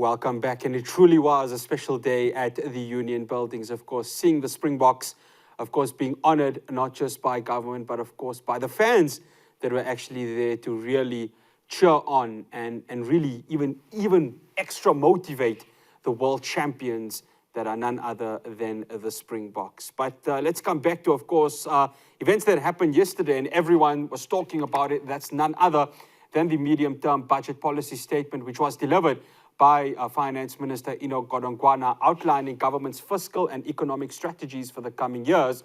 Welcome back. And it truly was a special day at the Union Buildings, of course, seeing the Springboks, of course, being honored not just by government, but of course by the fans that were actually there to really cheer on and really even extra motivate the world champions that are none other than the Springboks. But let's come back to, of course, events that happened yesterday, and everyone was talking about it. That's none other than the medium-term budget policy statement, which was delivered by Finance Minister Enoch Godongwana, outlining government's fiscal and economic strategies for the coming years.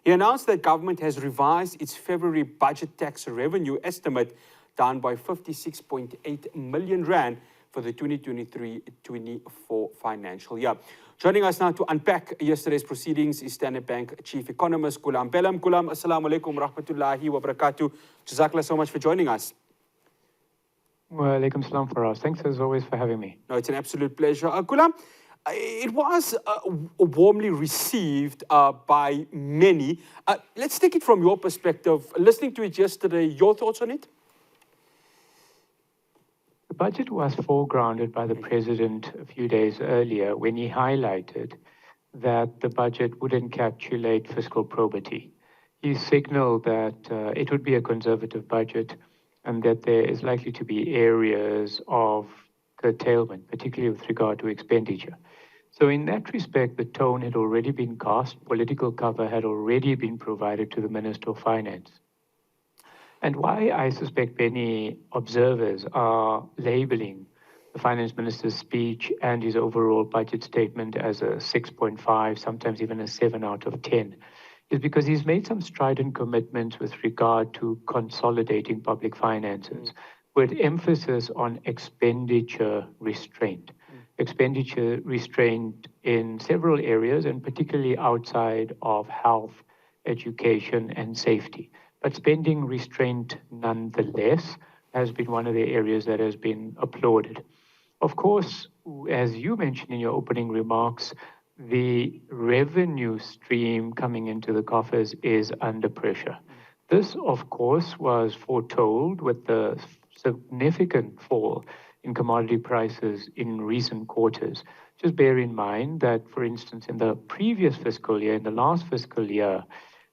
He announced that government has revised its February budget tax revenue estimate down by 56.8 million rand for the 2023-24 financial year. Joining us now to unpack yesterday's proceedings is Standard Bank Chief Economist Gulam Belem. Gulam, assalamu alaikum rahmatullahi wa barakatuh. Jazakallah so much for joining us. Wa alaikum salam for us. Thanks as always for having me. No, it's an absolute pleasure. Gulam, it was warmly received by many. Let's take it from your perspective. Listening to it yesterday, your thoughts on it? The budget was foregrounded by the President a few days earlier when he highlighted that the budget would encapsulate fiscal probity. He signaled that it would be a conservative budget and that there is likely to be areas of curtailment, particularly with regard to expenditure. So in that respect, the tone had already been cast, political cover had already been provided to the Minister of Finance. And why I suspect many observers are labeling the Finance Minister's speech and his overall budget statement as a 6.5, sometimes even a 7 out of 10, is because he's made some strident commitments with regard to consolidating public finances, with emphasis on expenditure restraint. Expenditure restraint in several areas, and particularly outside of health, education, and safety. But spending restraint nonetheless has been one of the areas that has been applauded. Of course, as you mentioned in your opening remarks, the revenue stream coming into the coffers is under pressure. This, of course, was foretold with the significant fall in commodity prices in recent quarters. Just bear in mind that, for instance, in the previous fiscal year, in the last fiscal year,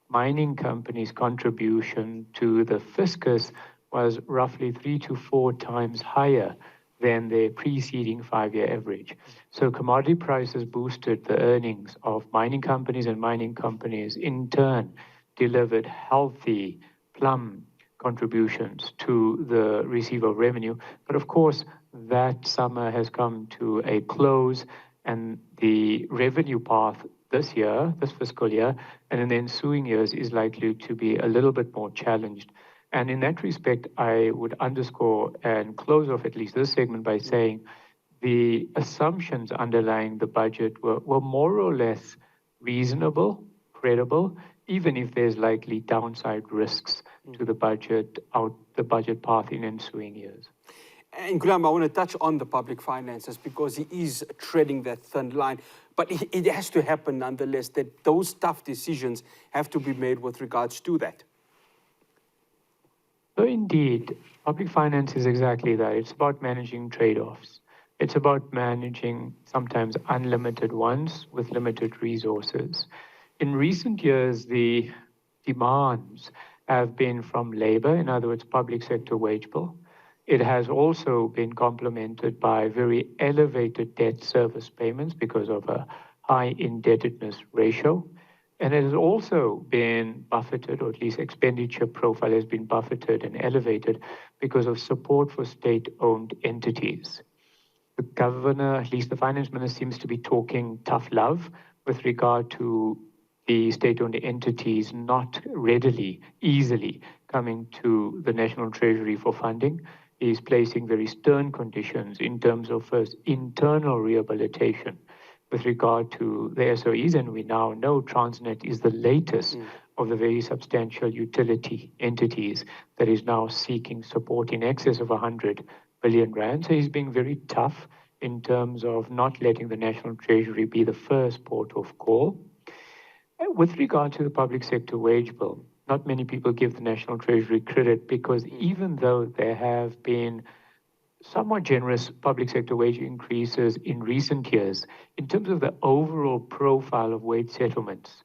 mining companies' contribution to the fiscus was roughly 3 to 4 times higher than their preceding 5-year average. So commodity prices boosted the earnings of mining companies, and mining companies in turn delivered healthy, plumb contributions to the receipt of revenue. But of course, that summer has come to a close, and the revenue path this year, this fiscal year, and in the ensuing years is likely to be a little bit more challenged. And in that respect, I would underscore and close off at least this segment by saying the assumptions underlying the budget were more or less reasonable, credible, even if there's likely downside risks to the budget path in ensuing years. And Gulam, I want to touch on the public finances because he is treading that thin line. But it has to happen nonetheless, that those tough decisions have to be made with regards to that. So indeed, public finance is exactly that. It's about managing trade-offs. It's about managing sometimes unlimited ones with limited resources. In recent years, the demands have been from labor, in other words, public sector wage bill. It has also been complemented by very elevated debt service payments because of a high indebtedness ratio. And it has also been buffeted, or at least expenditure profile has been buffeted and elevated because of support for state-owned entities. The governor, at least the finance minister, seems to be talking tough love with regard to the state-owned entities not readily, easily coming to the National Treasury for funding. He's placing very stern conditions in terms of first internal rehabilitation with regard to the SOEs, and we now know Transnet is the latest of the very substantial utility entities that is now seeking support in excess of 100 billion rand. So he's being very tough in terms of not letting the National Treasury be the first port of call. With regard to the public sector wage bill, not many people give the National Treasury credit because even though there have been somewhat generous public sector wage increases in recent years, in terms of the overall profile of wage settlements,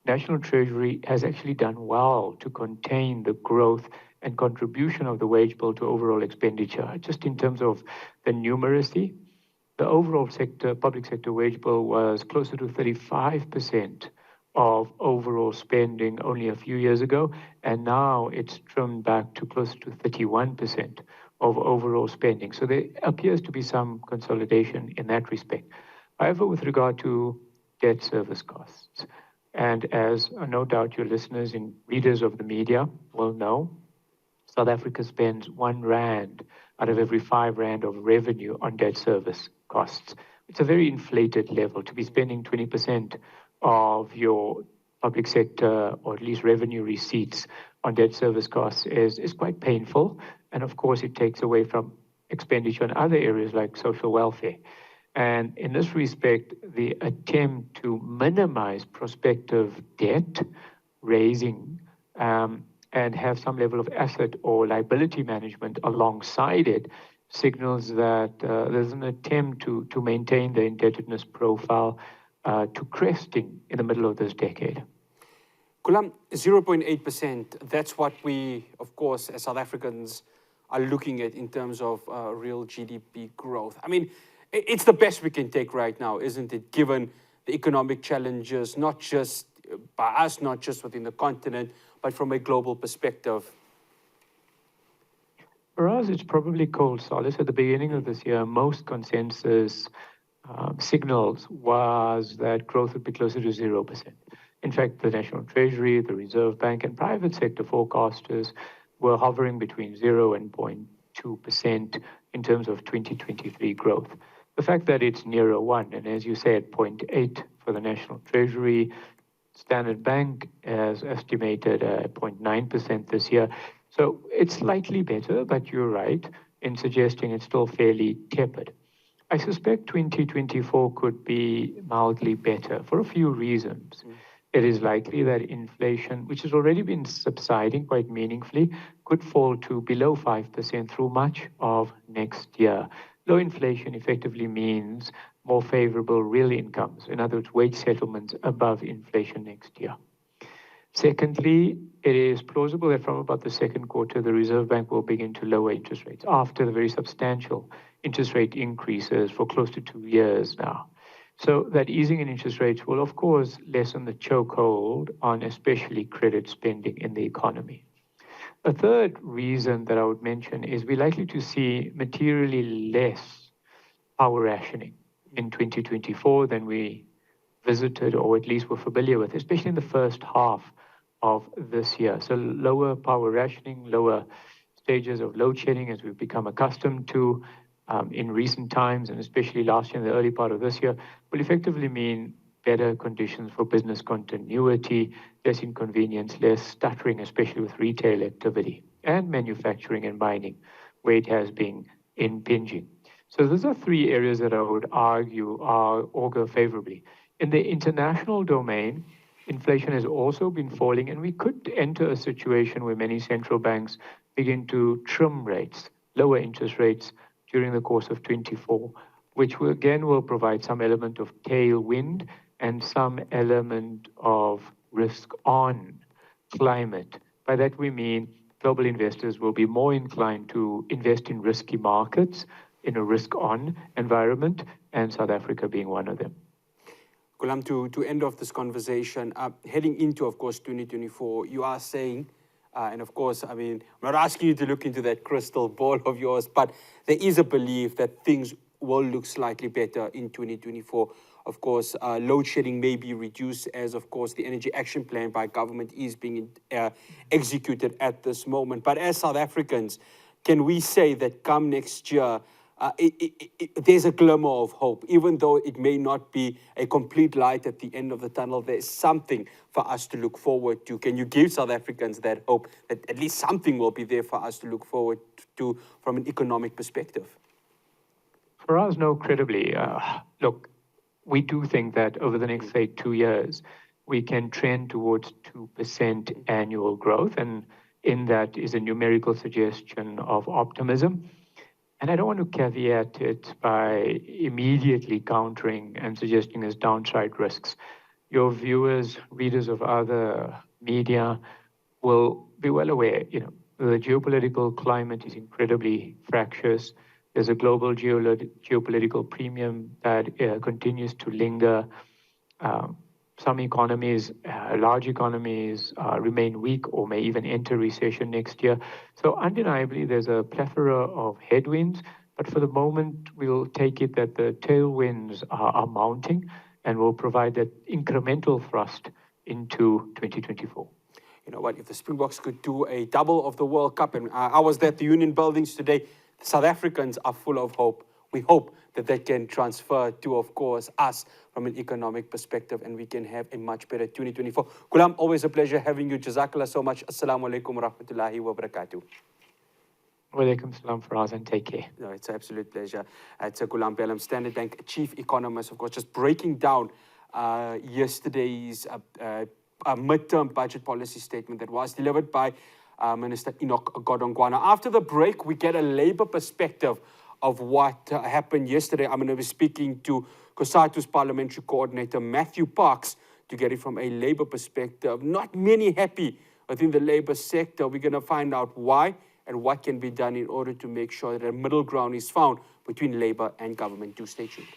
National Treasury has actually done well to contain the growth and contribution of the wage bill to overall expenditure. Just in terms of the numeracy, the overall public sector wage bill was closer to 35% of overall spending only a few years ago, and now it's trimmed back to closer to 31% of overall spending. So there appears to be some consolidation in that respect. However, with regard to debt service costs, and as no doubt your listeners and readers of the media will know, South Africa spends R1 out of every R5 of revenue on debt service costs. It's a very inflated level. To be spending 20% of your public sector, or at least revenue receipts, on debt service costs is quite painful. And of course, it takes away from expenditure in other areas like social welfare. And in this respect, the attempt to minimize prospective debt raising and have some level of asset or liability management alongside it signals that there's an attempt to maintain the indebtedness profile to cresting in the middle of this decade. Gulam, 0.8%, that's what we, of course, as South Africans are looking at in terms of real GDP growth. I mean, it's the best we can take right now, isn't it, given the economic challenges, not just by us, not just within the continent, but from a global perspective? For us, it's probably cold solace. At the beginning of this year, most consensus signals was that growth would be closer to 0%. In fact, the National Treasury, the Reserve Bank, and private sector forecasters were hovering between 0 and 0.2% in terms of 2023 growth. The fact that it's nearer 1, and as you said, 0.8 for the National Treasury, Standard Bank has estimated 0.9% this year. So it's slightly better, but you're right in suggesting it's still fairly tepid. I suspect 2024 could be mildly better for a few reasons. It is likely that inflation, which has already been subsiding quite meaningfully, could fall to below 5% through much of next year. Low inflation effectively means more favorable real incomes, in other words, wage settlements above inflation next year. Secondly, it is plausible that from about the second quarter, the Reserve Bank will begin to lower interest rates after the very substantial interest rate increases for close to 2 years now. So that easing in interest rates will, of course, lessen the chokehold on especially credit spending in the economy. A third reason that I would mention is we're likely to see materially less power rationing in 2024 than we visited, or at least were familiar with, especially in the first half of this year. So lower power rationing, lower stages of load shedding as we've become accustomed to in recent times, and especially last year and the early part of this year, will effectively mean better conditions for business continuity, less inconvenience, less stuttering, especially with retail activity and manufacturing and mining, where it has been impinging. So those are 3 areas that I would argue augur favorably. In the international domain, inflation has also been falling, and we could enter a situation where many central banks begin to trim rates, lower interest rates during the course of 24, which will provide some element of tailwind and some element of risk on climate. By that we mean global investors will be more inclined to invest in risky markets in a risk-on environment, and South Africa being one of them. Gulam, to end off this conversation, heading into, of course, 2024, you are saying, and of course, I mean, I'm not asking you to look into that crystal ball of yours, but there is a belief that things will look slightly better in 2024. Of course, load shedding may be reduced as, of course, the energy action plan by government is being executed at this moment. But as South Africans, can we say that come next year, there's a glimmer of hope, even though it may not be a complete light at the end of the tunnel? There's something for us to look forward to. Can you give South Africans that hope that at least something will be there for us to look forward to from an economic perspective? For us, no, credibly. Look, we do think that over the next, say, 2 years, we can trend towards 2% annual growth, and in that is a numerical suggestion of optimism. And I don't want to caveat it by immediately countering and suggesting there's downside risks. Your viewers, readers of other media will be well aware, the geopolitical climate is incredibly fractious. There's a global geopolitical premium that continues to linger. Um, some economies, large economies, remain weak or may even enter recession next year. So undeniably, there's a plethora of headwinds, but for the moment, we'll take it that the tailwinds are mounting and will provide that incremental thrust into 2024. You know what, if the Springboks could do a double of the World Cup, and I was there at the Union Buildings today, the South Africans are full of hope. We hope that they can transfer to, of course, us from an economic perspective, and we can have a much better 2024. Ghulam, always a pleasure having you. Jazakallah so much. Assalamu alaikum wa rahmatullahi wa barakatuh. Walaikum salam, Faraz, and take care. No, it's an absolute pleasure. It's Ghulam Belem, Standard Bank chief economist, of course, just breaking down yesterday's midterm budget policy statement that was delivered by Minister Enoch Godongwana. After the break, we get a Labour perspective of what happened yesterday. I'm going to be speaking to COSATU's parliamentary coordinator, Matthew Parks, to get it from a Labour perspective. Not many happy within the Labour sector. We're going to find out why and what can be done in order to make sure that a middle ground is found between Labour and government. Do stay tuned.